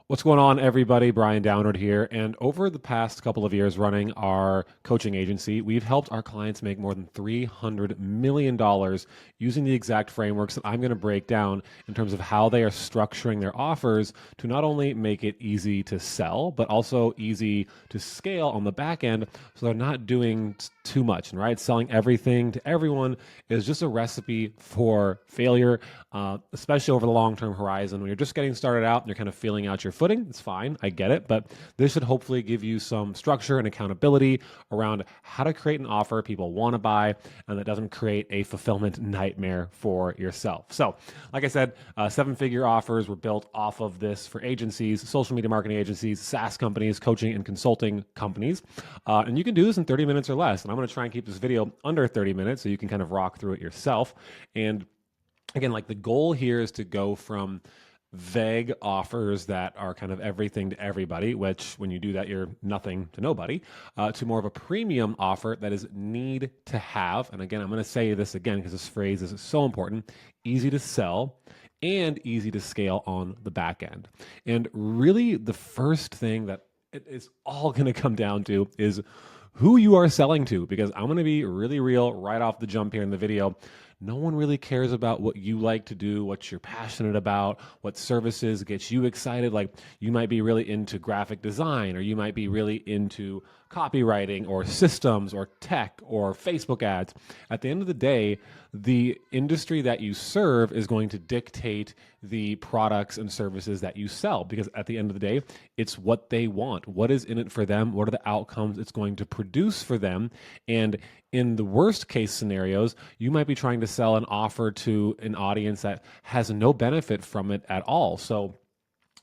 What's going on, everybody? Brian Downard here. And over the past couple of years running our coaching agency, we've helped our clients make more than $300 million using the exact frameworks that I'm going to break down in terms of how they are structuring their offers to not only make it easy to sell, but also easy to scale on the back end so they're not doing too much. And right, selling everything to everyone is just a recipe for failure, especially over the long-term horizon. When you're just getting started out and you're kind of feeling out your footing, it's fine, I get it, but this should hopefully give you some structure and accountability around how to create an offer people want to buy and that doesn't create a fulfillment nightmare for yourself. So, like I said, seven-figure offers were built off of this for agencies, social media marketing agencies, SaaS companies, coaching and consulting companies. And you can do this in 30 minutes or less. And I'm going to try and keep this video under 30 minutes so you can kind of rock through it yourself. And again, like the goal here is to go from vague offers that are kind of everything to everybody, which when you do that, you're nothing to nobody, to more of a premium offer that is need to have. And again, I'm going to say this again because this phrase is so important: easy to sell and easy to scale on the back end. And really, the first thing that it is all going to come down to is who you are selling to, because I'm going to be really real right off the jump here in the video. No one really cares about what you like to do, what you're passionate about, what services gets you excited. Like, you might be really into graphic design, or you might be really into copywriting or systems or tech or Facebook ads. At the end of the day, the industry that you serve is going to dictate the products and services that you sell, because at the end of the day, it's what they want. What is in it for them? What are the outcomes it's going to produce for them? And in the worst case scenarios, you might be trying to sell an offer to an audience that has no benefit from it at all. So,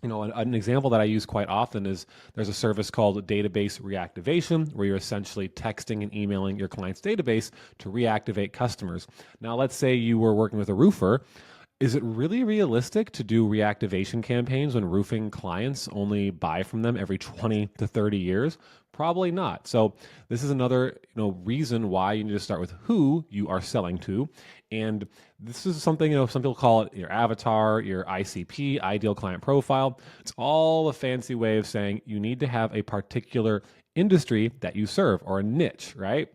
an example that I use quite often is there's a service called database reactivation, where you're essentially texting and emailing your client's database to reactivate customers. Now, let's say you were working with a roofer. Is it really realistic to do reactivation campaigns when roofing clients only buy from them every 20 to 30 years? Probably not. So this is another reason why you need to start with who you are selling to. And this is something, some people call it your avatar, your ICP, ideal client profile. It's all a fancy way of saying you need to have a particular industry that you serve, or a niche, right?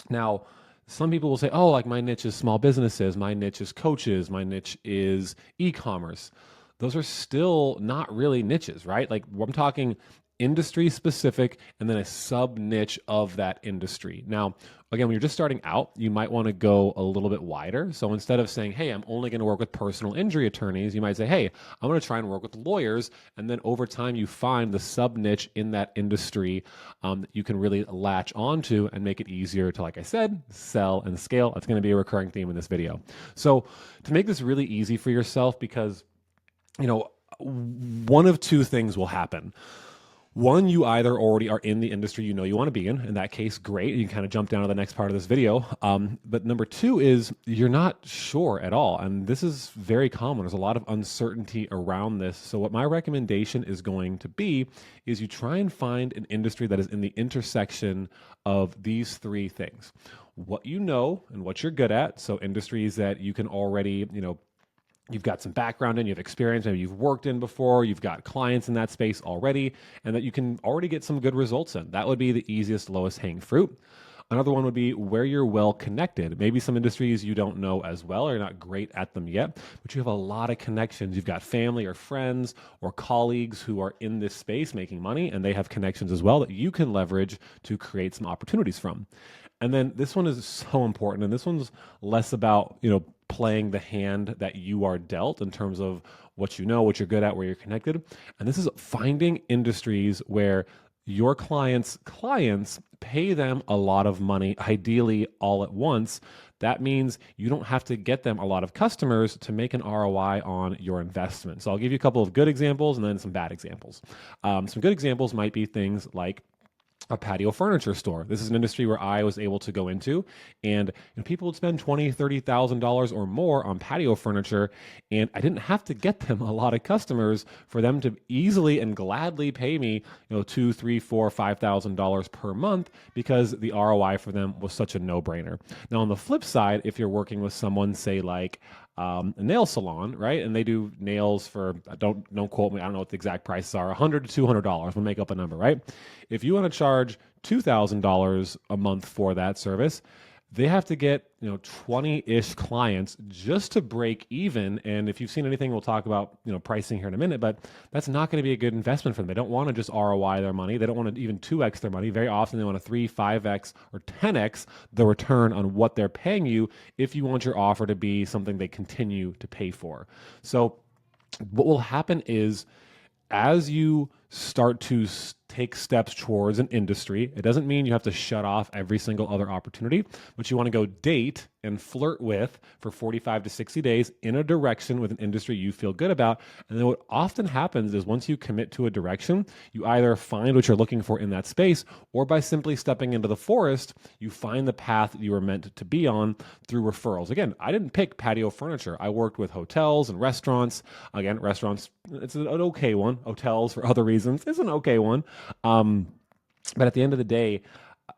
Now, some people will say, oh, like my niche is small businesses, my niche is coaches, my niche is e-commerce. Those are still not really niches, right? Like, I'm talking industry specific and then a sub niche of that industry. Now, again, when you're just starting out, you might want to go a little bit wider. So instead of saying, hey, I'm only going to work with personal injury attorneys, you might say, hey, I'm going to try and work with lawyers. And then over time, you find the sub niche in that industry that you can really latch onto and make it easier to, like I said, sell and scale. That's going to be a recurring theme in this video. So to make this really easy for yourself, because, one of two things will happen. One, you either already are in the industry you want to be in. In that case, great. You can kind of jump down to the next part of this video. But number two is you're not sure at all. And this is very common. There's a lot of uncertainty around this. So what my recommendation is going to be is you try and find an industry that is in the intersection of these three things: what you know and what you're good at. So industries that you can already, you've got some background in, you have experience, maybe you've worked in before, you've got clients in that space already, and that you can already get some good results in. That would be the easiest, lowest hanging fruit. Another one would be where you're well connected. Maybe some industries you don't know as well, or you're not great at them yet, but you have a lot of connections. You've got family or friends or colleagues who are in this space making money, and they have connections as well that you can leverage to create some opportunities from. And then this one is so important, and this one's less about, playing the hand that you are dealt in terms of what you know, what you're good at, where you're connected. And this is finding industries where your clients' clients pay them a lot of money, ideally all at once. That means you don't have to get them a lot of customers to make an ROI on your investment. So I'll give you a couple of good examples and then some bad examples. Some good examples might be things like a patio furniture store. This is an industry where I was able to go into, and people would spend $20,000, $30,000 or more on patio furniture, and I didn't have to get them a lot of customers for them to easily and gladly pay me, $2,000, $3,000, $4,000, $5,000 per month, because the ROI for them was such a no-brainer. Now, on the flip side, if you're working with someone, say like a nail salon, right? And they do nails for, don't quote me, I don't know what the exact prices are, $100 to $200. We'll make up a number, right? If you want to charge $2,000 a month for that service, they have to get 20-ish clients just to break even. And if you've seen anything, we'll talk about pricing here in a minute, but that's not going to be a good investment for them. They don't want to just ROI their money. They don't want to even 2x their money. Very often they want to 3, 5x, or 10x the return on what they're paying you if you want your offer to be something they continue to pay for. So what will happen is, as you start to take steps towards an industry, it doesn't mean you have to shut off every single other opportunity, but you want to go date and flirt with for 45 to 60 days in a direction with an industry you feel good about. And then what often happens is, once you commit to a direction, you either find what you're looking for in that space, or by simply stepping into the forest, you find the path that you were meant to be on through referrals. Again, I didn't pick patio furniture. I worked with hotels and restaurants. Again, restaurants, it's an okay one. Hotels, for other reasons, is an okay one. But at the end of the day,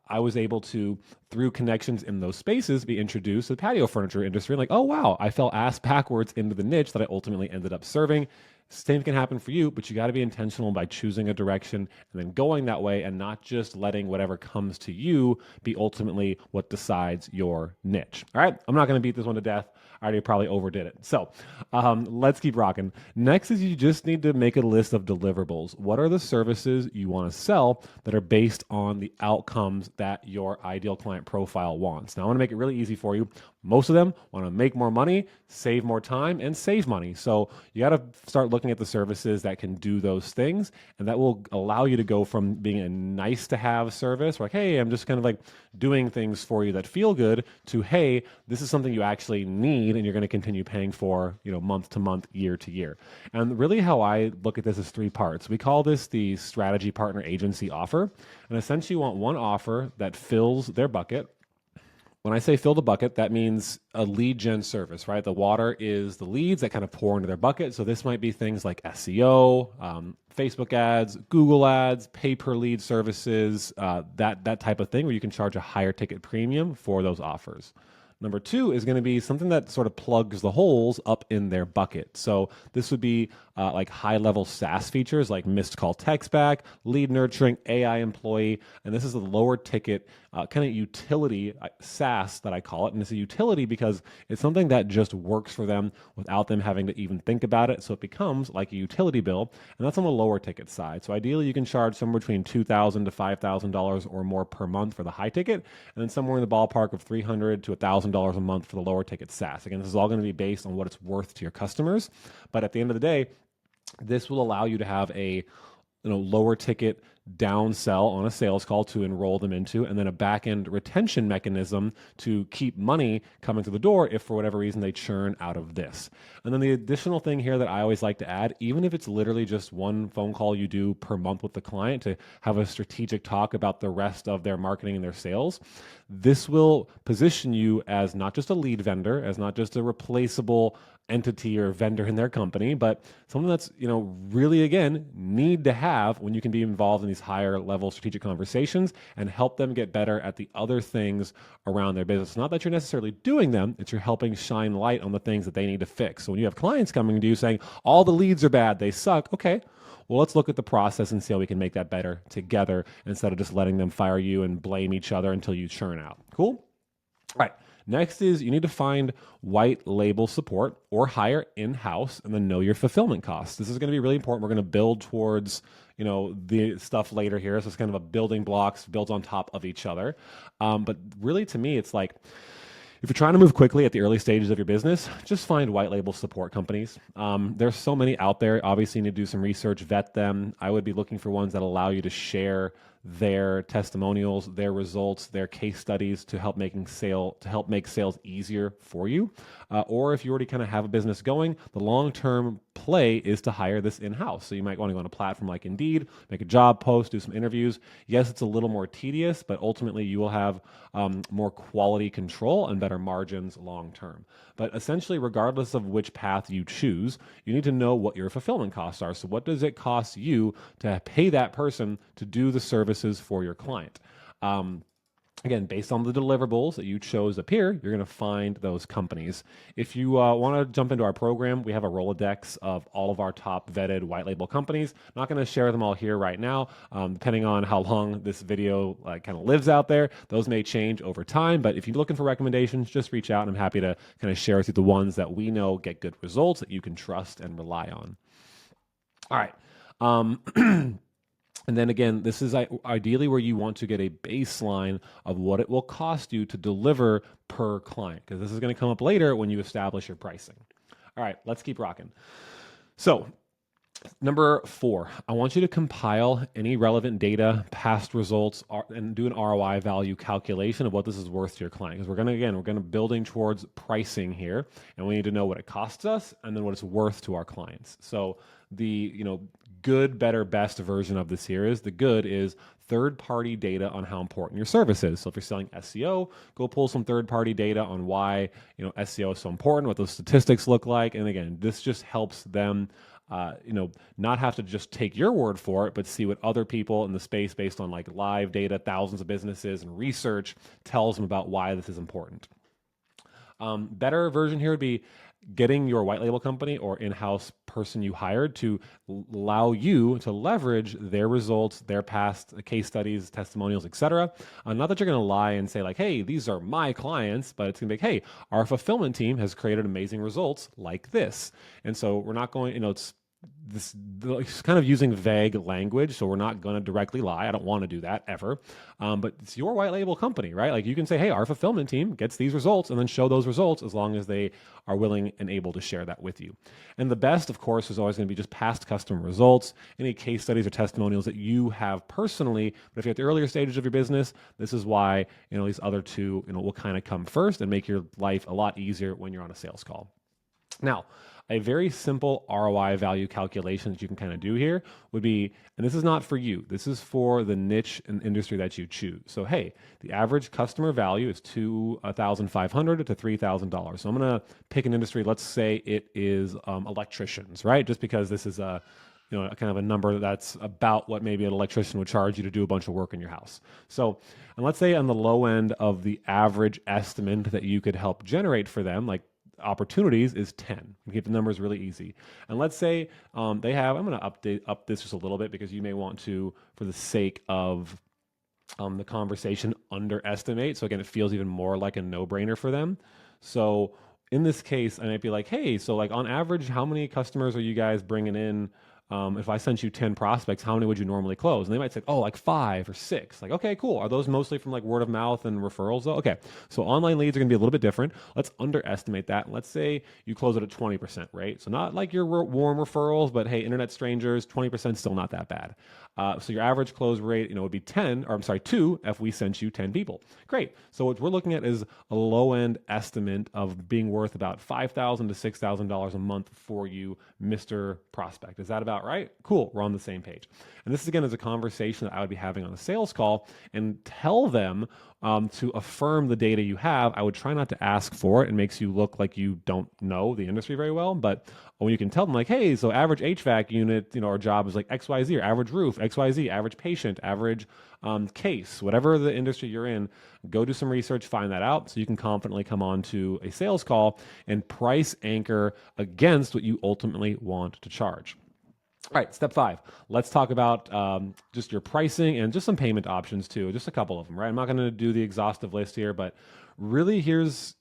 I was able to, through connections in those spaces, be introduced to the patio furniture industry. Like, oh, wow, I fell ass backwards into the niche that I ultimately ended up serving. Same can happen for you, but you got to be intentional by choosing a direction and then going that way, and not just letting whatever comes to you be ultimately what decides your niche. All right, I'm not going to beat this one to death. I already probably overdid it. So let's keep rocking. Next is, you just need to make a list of deliverables. What are the services you want to sell that are based on the outcomes that your ideal client profile wants? Now, I want to make it really easy for you. Most of them want to make more money, save more time, and save money. So you got to start looking at the services that can do those things, and that will allow you to go from being a nice to have service, like, hey, I'm just kind of like doing things for you that feel good, to, hey, this is something you actually need and you're going to continue paying for, month to month, year to year. And really how I look at this is 3 parts. We call this the strategy partner agency offer. And essentially you want one offer that fills their bucket. When I say fill the bucket, that means a lead gen service, right? The water is the leads that kind of pour into their bucket. So this might be things like SEO, Facebook ads, Google ads, pay per lead services, that type of thing, where you can charge a higher ticket premium for those offers. Number 2 is going to be something that sort of plugs the holes up in their bucket. So this would be like high-level SaaS features like missed call text back, lead nurturing, AI employee, and this is a lower ticket kind of utility SaaS that I call it. And it's a utility because it's something that just works for them without them having to even think about it. So it becomes like a utility bill, and that's on the lower ticket side. So ideally, you can charge somewhere between $2,000 to $5,000 or more per month for the high ticket, and then somewhere in the ballpark of $300 to $1,000 a month for the lower ticket SaaS. Again, this is all going to be based on what it's worth to your customers. But at the end of the day, this will allow you to have a lower ticket downsell on a sales call to enroll them into, and then a back-end retention mechanism to keep money coming to the door if for whatever reason they churn out of this. And then the additional thing here that I always like to add, even if it's literally just one phone call you do per month with the client to have a strategic talk about the rest of their marketing and their sales, this will position you as not just a lead vendor, as not just a replaceable entity or vendor in their company, but something that's, really, again, need to have when you can be involved in these higher level strategic conversations and help them get better at the other things around their business. Not that you're necessarily doing them, it's you're helping shine light on the things that they need to fix. So when you have clients coming to you saying, all the leads are bad, they suck, okay, well, let's look at the process and see how we can make that better together instead of just letting them fire you and blame each other until you churn out. Cool? All right. Next is, you need to find white label support or hire in-house, and then know your fulfillment costs. This is going to be really important. We're going to build towards, the stuff later here. So it's kind of a building blocks built on top of each other. But really, to me, it's like, if you're trying to move quickly at the early stages of your business, just find white label support companies. There's so many out there. Obviously, you need to do some research, vet them. I would be looking for ones that allow you to share their testimonials, their results, their case studies to help make sales easier for you. Or if you already kind of have a business going, the long-term play is to hire this in-house. So you might want to go on a platform like Indeed, make a job post, do some interviews. Yes, it's a little more tedious, but ultimately you will have more quality control and better margins long-term. But essentially, regardless of which path you choose, you need to know what your fulfillment costs are. So what does it cost you to pay that person to do the services for your client? Again, based on the deliverables that you chose up here, you're going to find those companies. If you want to jump into our program, we have a Rolodex of all of our top vetted white label companies. Not going to share them all here right now. Depending on how long this video kind of lives out there, those may change over time. But if you're looking for recommendations, just reach out, and I'm happy to kind of share with you the ones that we know get good results that you can trust and rely on. All right. And then again, this is ideally where you want to get a baseline of what it will cost you to deliver per client, because this is going to come up later when you establish your pricing. All right, let's keep rocking. So number 4, I want you to compile any relevant data, past results, and do an ROI value calculation of what this is worth to your client. Because we're going to building towards pricing here, and we need to know what it costs us and then what it's worth to our clients. So the good, better, best version of this here is the good is third-party data on how important your service is. So if you're selling SEO, go pull some third-party data on why SEO is so important, what those statistics look like, and again, this just helps them not have to just take your word for it, but see what other people in the space based on like live data, thousands of businesses and research tells them about why this is important. Better version here would be getting your white label company or in-house person you hired to allow you to leverage their results, their past case studies, testimonials, etc. Not that you're going to lie and say like, hey, these are my clients, but it's going to be like, hey, our fulfillment team has created amazing results like this. And so we're not going, it's kind of using vague language, so we're not going to directly lie. I don't want to do that ever. But it's your white label company, right? Like you can say, hey, our fulfillment team gets these results, and then show those results as long as they are willing and able to share that with you. And the best, of course, is always going to be just past customer results, any case studies or testimonials that you have personally. But if you're at the earlier stages of your business, this is why these other two will kind of come first and make your life a lot easier when you're on a sales call. Now, a very simple ROI value calculation that you can kind of do here would be, and this is not for you, this is for the niche and industry that you choose. So, hey, the average customer value is $2,500 to $3,000. So I'm going to pick an industry. Let's say it is electricians, right? Just because this is a kind of a number that's about what maybe an electrician would charge you to do a bunch of work in your house. So, and let's say on the low end of the average estimate that you could help generate for them, like opportunities, is 10. We keep the numbers really easy. And let's say they have, I'm going to up this just a little bit because you may want to, for the sake of the conversation, underestimate. So again, it feels even more like a no-brainer for them. So in this case, I might be like, hey, so like on average, how many customers are you guys bringing in? If I sent you 10 prospects, how many would you normally close? And they might say, oh, like 5 or 6. Like, okay, cool. Are those mostly from like word of mouth and referrals though? Okay. So online leads are going to be a little bit different. Let's underestimate that. Let's say you close it at 20%, right? So not like your warm referrals, but hey, internet strangers, 20% still not that bad. So your average close rate, would be 2 if we sent you 10 people. Great. So what we're looking at is a low end estimate of being worth about $5,000 to $6,000 a month for you, Mr. Prospect. Is that about right? Cool. We're on the same page. And this again is a conversation that I would be having on a sales call, and tell them to affirm the data you have. I would try not to ask for it. It makes you look like you don't know the industry very well. But when you can tell them like, hey, so average HVAC unit, our job is like XYZ, or average roof, XYZ, average patient, average case, whatever the industry you're in, go do some research, find that out so you can confidently come on to a sales call and price anchor against what you ultimately want to charge. All right, step 5. Let's talk about just your pricing and just some payment options too, just a couple of them, right? I'm not going to do the exhaustive list here, but really here's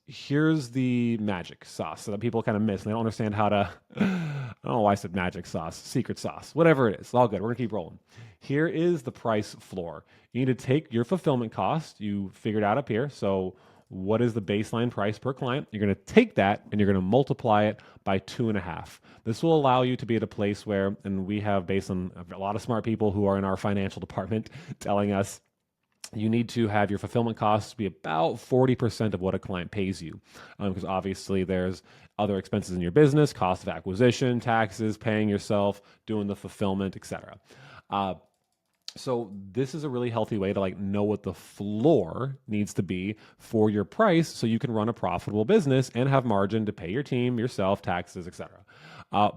the magic sauce that people kind of miss. And they don't understand how to, I don't know why I said magic sauce, secret sauce, whatever it is. It's all good. We're going to keep rolling. Here is the price floor. You need to take your fulfillment cost. You figured out up here. So what is the baseline price per client? You're going to take that and you're going to multiply it by 2.5. This will allow you to be at a place where, and we have, based on a lot of smart people who are in our financial department telling us, you need to have your fulfillment costs be about 40% of what a client pays you. Because obviously there's other expenses in your business, cost of acquisition, taxes, paying yourself, doing the fulfillment, etc. So this is a really healthy way to like know what the floor needs to be for your price so you can run a profitable business and have margin to pay your team, yourself, taxes, etc.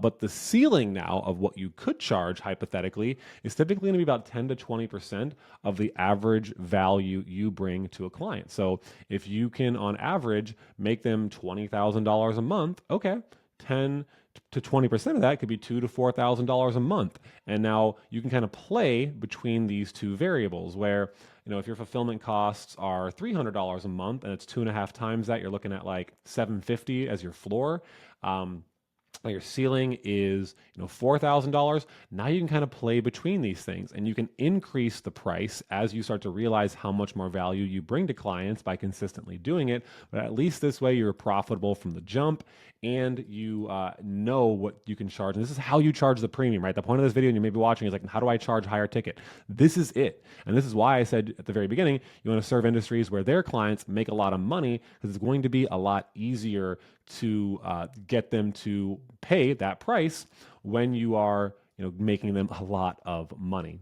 But the ceiling now of what you could charge hypothetically is typically going to be about 10 to 20% of the average value you bring to a client. So if you can, on average, make them $20,000 a month, okay, 10 to 20% of that could be $2,000 to $4,000 a month. And now you can kind of play between these two variables where, if your fulfillment costs are $300 a month and it's 2.5 times that, you're looking at like $750 as your floor. Your ceiling is $4,000. Now you can kind of play between these things, and you can increase the price as you start to realize how much more value you bring to clients by consistently doing it. But at least this way you're profitable from the jump, and you know what you can charge. And this is how you charge the premium, right? The point of this video, and you may be watching, is like, how do I charge higher ticket? This is it. And this is why I said at the very beginning, you want to serve industries where their clients make a lot of money, because it's going to be a lot easier to get them to pay that price when you are making them a lot of money.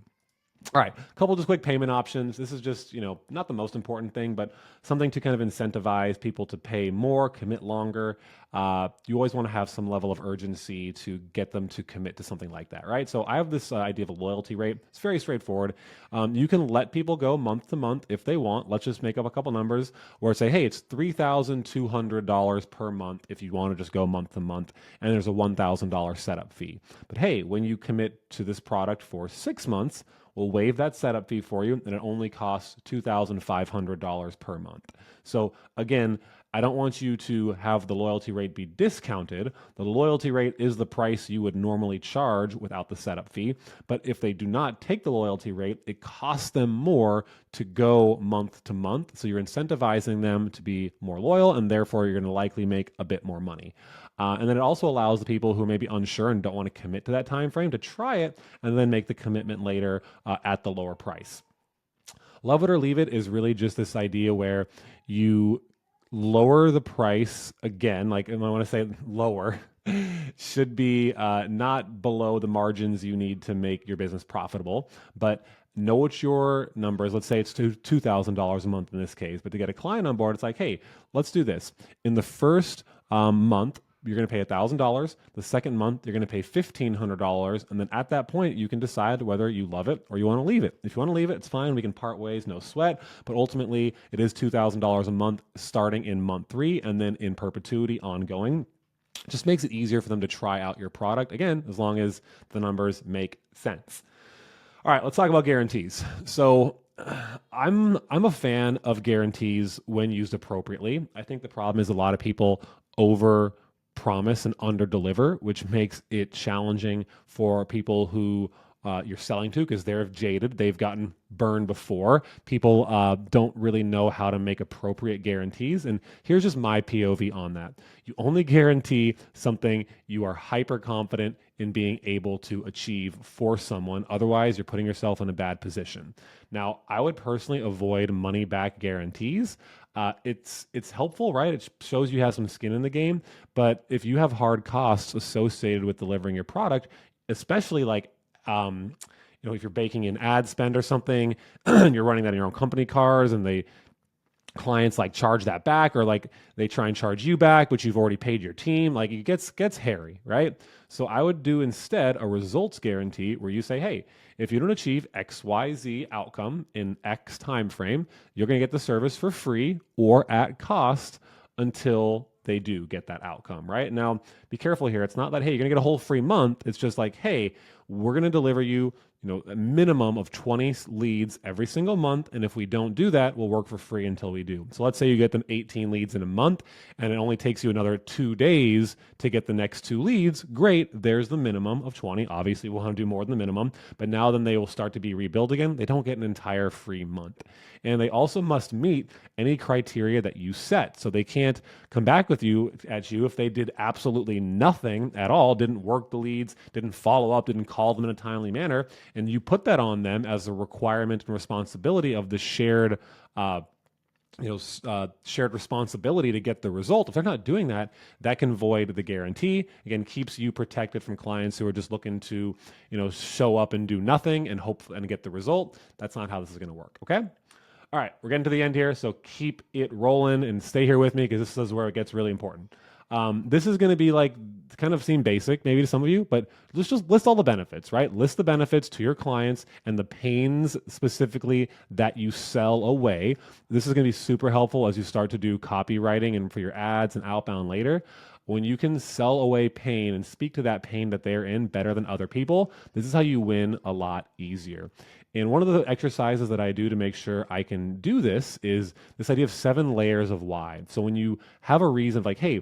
All right, a couple just quick payment options. This is just, not the most important thing, but something to kind of incentivize people to pay more, commit longer. You always want to have some level of urgency to get them to commit to something like that, right? So I have this idea of a loyalty rate. It's very straightforward. You can let people go month to month if they want. Let's just make up a couple numbers, or say, hey, it's $3,200 per month if you want to just go month to month, and there's a $1,000 setup fee. But hey, when you commit to this product for 6 months, we'll waive that setup fee for you, and it only costs $2,500 per month. So again, I don't want you to have the loyalty rate be discounted. The loyalty rate is the price you would normally charge without the setup fee. But if they do not take the loyalty rate, it costs them more to go month to month. So you're incentivizing them to be more loyal, and therefore you're going to likely make a bit more money. And then it also allows the people who may be unsure and don't want to commit to that time frame to try it and then make the commitment later at the lower price. Love it or leave it is really just this idea where you lower the price again, like, and I want to say lower, should be not below the margins you need to make your business profitable, but know what your number is. Let's say it's $2,000 a month in this case, but to get a client on board, it's like, hey, let's do this. In the first month, you're going to pay $1,000. The second month, you're going to pay $1,500. And then at that point, you can decide whether you love it or you want to leave it. If you want to leave it, it's fine. We can part ways, no sweat. But ultimately, it is $2,000 a month starting in month 3 and then in perpetuity ongoing. Just makes it easier for them to try out your product. Again, as long as the numbers make sense. All right, let's talk about guarantees. So I'm a fan of guarantees when used appropriately. I think the problem is a lot of people over promise and under deliver, which makes it challenging for people who you're selling to, because they're jaded. They've gotten burned before. People don't really know how to make appropriate guarantees. And here's just my POV on that. You only guarantee something you are hyper confident in being able to achieve for someone. Otherwise, you're putting yourself in a bad position. Now, I would personally avoid money back guarantees. It's helpful, right? It shows you have some skin in the game. But if you have hard costs associated with delivering your product, especially like if you're baking in ad spend or something, and you're running that in your own company cars, and clients like charge that back, or like they try and charge you back, but you've already paid your team, like it gets hairy, right? So I would do instead a results guarantee where you say, hey, if you don't achieve XYZ outcome in X time frame, you're going to get the service for free or at cost until they do get that outcome, right? Now, be careful here. It's not that, hey, you're going to get a whole free month. It's just like, hey, we're going to deliver you, a minimum of 20 leads every single month. And if we don't do that, we'll work for free until we do. So let's say you get them 18 leads in a month, and it only takes you another 2 days to get the next 2 leads. Great. There's the minimum of 20. Obviously, we'll want to do more than the minimum, but now then they will start to be rebuilt again. They don't get an entire free month. And they also must meet any criteria that you set. So they can't come back at you if they did absolutely nothing at all, didn't work the leads, didn't follow up, didn't call them in a timely manner. And you put that on them as a requirement and responsibility of the shared responsibility to get the result. If they're not doing that, that can void the guarantee. Again, keeps you protected from clients who are just looking to, show up and do nothing and hope and get the result. That's not how this is going to work. Okay. All right, we're getting to the end here, so keep it rolling and stay here with me, because this is where it gets really important. This is going to be like kind of seem basic maybe to some of you, but just list all the benefits, right? List the benefits to your clients and the pains specifically that you sell away. This is going to be super helpful as you start to do copywriting and for your ads and outbound later. When you can sell away pain and speak to that pain that they're in better than other people, this is how you win a lot easier. And one of the exercises that I do to make sure I can do this is this idea of 7 layers of why. So when you have a reason like, hey,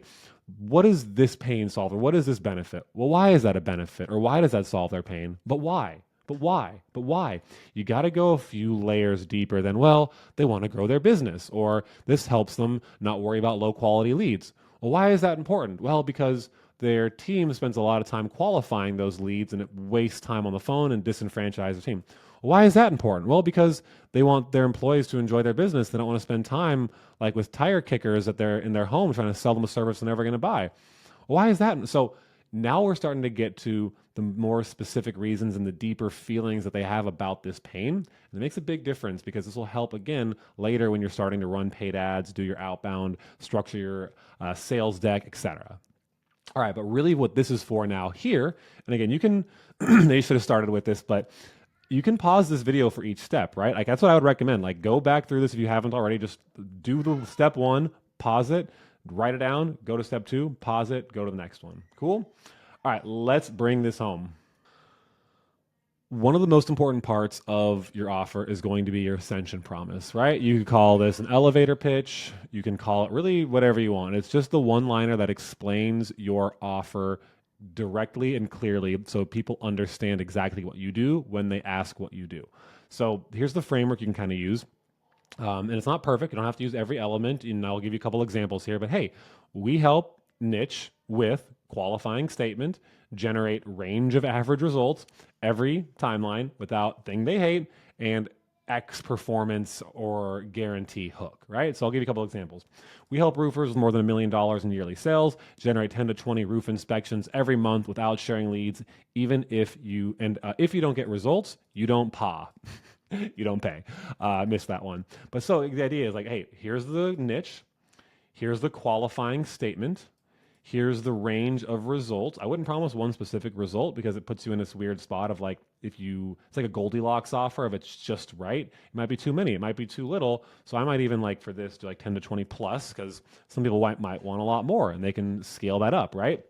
what is this pain solve? Or what is this benefit? Well, why is that a benefit? Or why does that solve their pain? But why? But why? But why? You got to go a few layers deeper than, well, they want to grow their business, or this helps them not worry about low quality leads. Well, why is that important? Well, because their team spends a lot of time qualifying those leads and it wastes time on the phone and disenfranchises the team. Why is that important? Well, because they want their employees to enjoy their business. They don't want to spend time like with tire kickers at in their home trying to sell them a service they're never going to buy. Why is that? So now we're starting to get to the more specific reasons and the deeper feelings that they have about this pain. And it makes a big difference because this will help again later when you're starting to run paid ads, do your outbound, structure your sales deck, etc. All right, but really what this is for now here, and again, you can, they should have started with this, but you can pause this video for each step, right? Like that's what I would recommend. Like go back through this if you haven't already. Just do the step 1, pause it, write it down, go to step 2, pause it, go to the next one. Cool? All right, let's bring this home. One of the most important parts of your offer is going to be your ascension promise, right? You can call this an elevator pitch. You can call it really whatever you want. It's just the one-liner that explains your offer directly and clearly so people understand exactly what you do when they ask what you do. So here's the framework you can kind of use. And it's not perfect. You don't have to use every element. And I'll give you a couple examples here. But hey, we help niche with qualifying statement, generate range of average results every timeline without thing they hate, and X performance or guarantee hook, right? So I'll give you a couple examples. We help roofers with more than $1 million in yearly sales generate 10 to 20 roof inspections every month without sharing leads, even if you don't get results, you don't PA. You don't pay. Missed that one. But so the idea is like, hey, here's the niche, here's the qualifying statement, here's the range of results. I wouldn't promise one specific result because it puts you in this weird spot of like, it's like a Goldilocks offer. If it's just right, it might be too many, it might be too little. So I might even like for this do like 10 to 20 plus because some people might want a lot more and they can scale that up, right?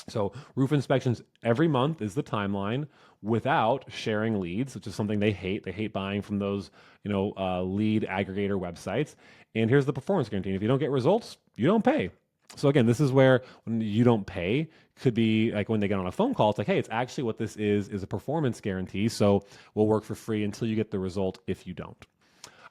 So roof inspections every month is the timeline without sharing leads, which is something they hate. They hate buying from those, lead aggregator websites. And here's the performance guarantee. If you don't get results, you don't pay. So again, this is where when you don't pay could be like when they get on a phone call, it's like, hey, it's actually what this is a performance guarantee. So we'll work for free until you get the result if you don't.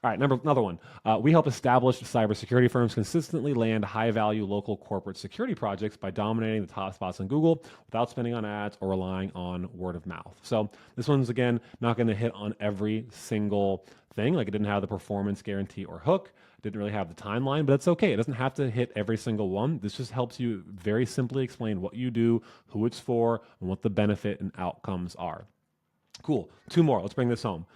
All right, another one. We help established cybersecurity firms consistently land high-value local corporate security projects by dominating the top spots on Google without spending on ads or relying on word of mouth. So this one's, again, not going to hit on every single thing. Like it didn't have the performance guarantee or hook. It didn't really have the timeline, but it's okay. It doesn't have to hit every single one. This just helps you very simply explain what you do, who it's for, and what the benefit and outcomes are. Cool. 2 more. Let's bring this home.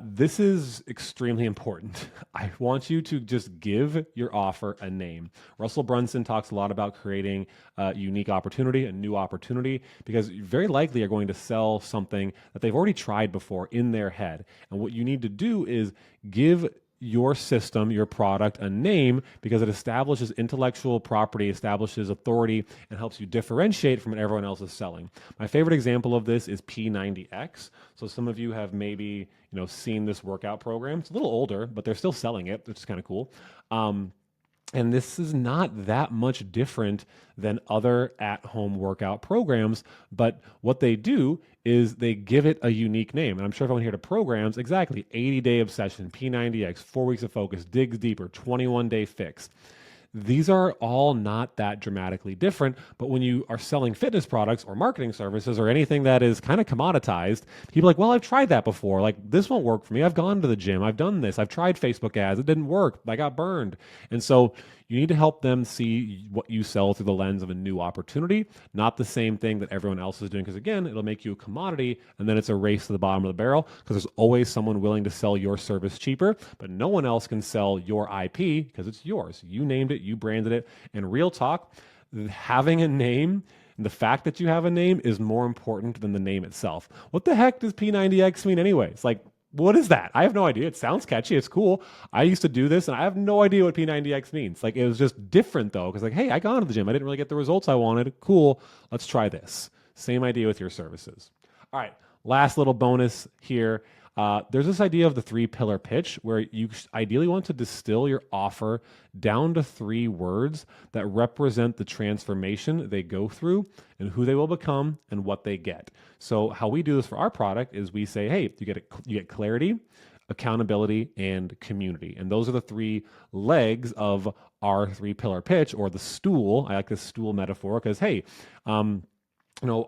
This is extremely important. I want you to just give your offer a name. Russell Brunson talks a lot about creating a unique opportunity, a new opportunity, because you very likely are going to sell something that they've already tried before in their head. And what you need to do is give your system, your product, a name because it establishes intellectual property, establishes authority, and helps you differentiate from what everyone else is selling. My favorite example of this is P90X. So some of you have maybe seen this workout program. It's a little older, but they're still selling it, which is kind of cool. And this is not that much different than other at-home workout programs, but what they do is they give it a unique name. And I'm sure everyone here to programs, exactly, 80-day obsession, P90X, 4 weeks of focus, digs deeper, 21-day fix. These are all not that dramatically different, but when you are selling fitness products or marketing services or anything that is kind of commoditized, people are like, well, I've tried that before. Like, this won't work for me. I've gone to the gym. I've done this. I've tried Facebook ads. It didn't work. I got burned. And so you need to help them see what you sell through the lens of a new opportunity, not the same thing that everyone else is doing. Because again, it'll make you a commodity and then it's a race to the bottom of the barrel because there's always someone willing to sell your service cheaper, but no one else can sell your IP because it's yours. You named it, you branded it. And real talk, having a name and the fact that you have a name is more important than the name itself. What the heck does P90X mean anyways? Like, what is that? I have no idea. It sounds catchy. It's cool. I used to do this and I have no idea what P90X means. Like, it was just different though. Cause like, hey, I got into the gym. I didn't really get the results I wanted. Cool. Let's try this. Same idea with your services. All right. Last little bonus here. There's this idea of the 3-pillar pitch where you ideally want to distill your offer down to 3 words that represent the transformation they go through and who they will become and what they get. So how we do this for our product is we say, hey, you get clarity, accountability, and community. And those are the 3 legs of our 3-pillar pitch, or the stool. I like this stool metaphor because, hey,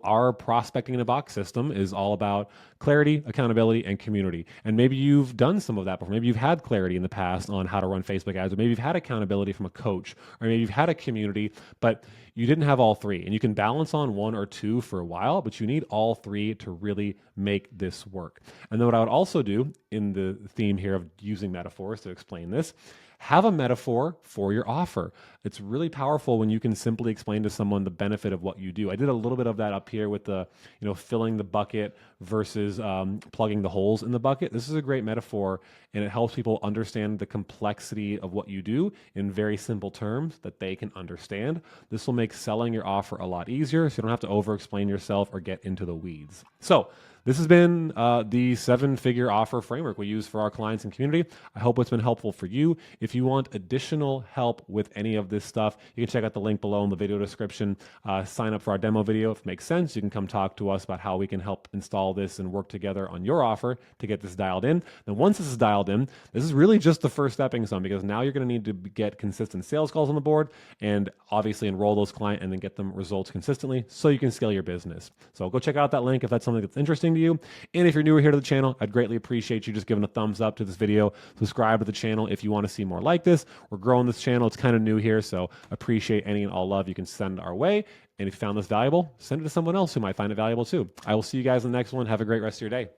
our prospecting in a box system is all about clarity, accountability, and community. And maybe you've done some of that before. Maybe you've had clarity in the past on how to run Facebook ads, or maybe you've had accountability from a coach, or maybe you've had a community, but you didn't have all 3. And you can balance on 1 or 2 for a while, but you need all 3 to really make this work. And then what I would also do in the theme here of using metaphors to explain this, have a metaphor for your offer. It's really powerful when you can simply explain to someone the benefit of what you do. I did a little bit of that up here with the, filling the bucket versus plugging the holes in the bucket. This is a great metaphor, and it helps people understand the complexity of what you do in very simple terms that they can understand. This will make selling your offer a lot easier, so you don't have to over-explain yourself or get into the weeds. So this has been the 7-figure offer framework we use for our clients and community. I hope it's been helpful for you. If you want additional help with any of this stuff, you can check out the link below in the video description. Sign up for our demo video. If it makes sense, you can come talk to us about how we can help install this and work together on your offer to get this dialed in. Then once this is dialed in, this is really just the first stepping stone, because now you're going to need to get consistent sales calls on the board and obviously enroll those clients and then get them results consistently so you can scale your business. So go check out that link if that's something that's interesting to you. And if you're newer here to the channel, I'd greatly appreciate you just giving a thumbs up to this video. Subscribe to the channel if you want to see more like this. We're growing this channel. It's kind of new here, so appreciate any and all love you can send our way. And if you found this valuable, send it to someone else who might find it valuable too. I will see you guys in the next one. Have a great rest of your day.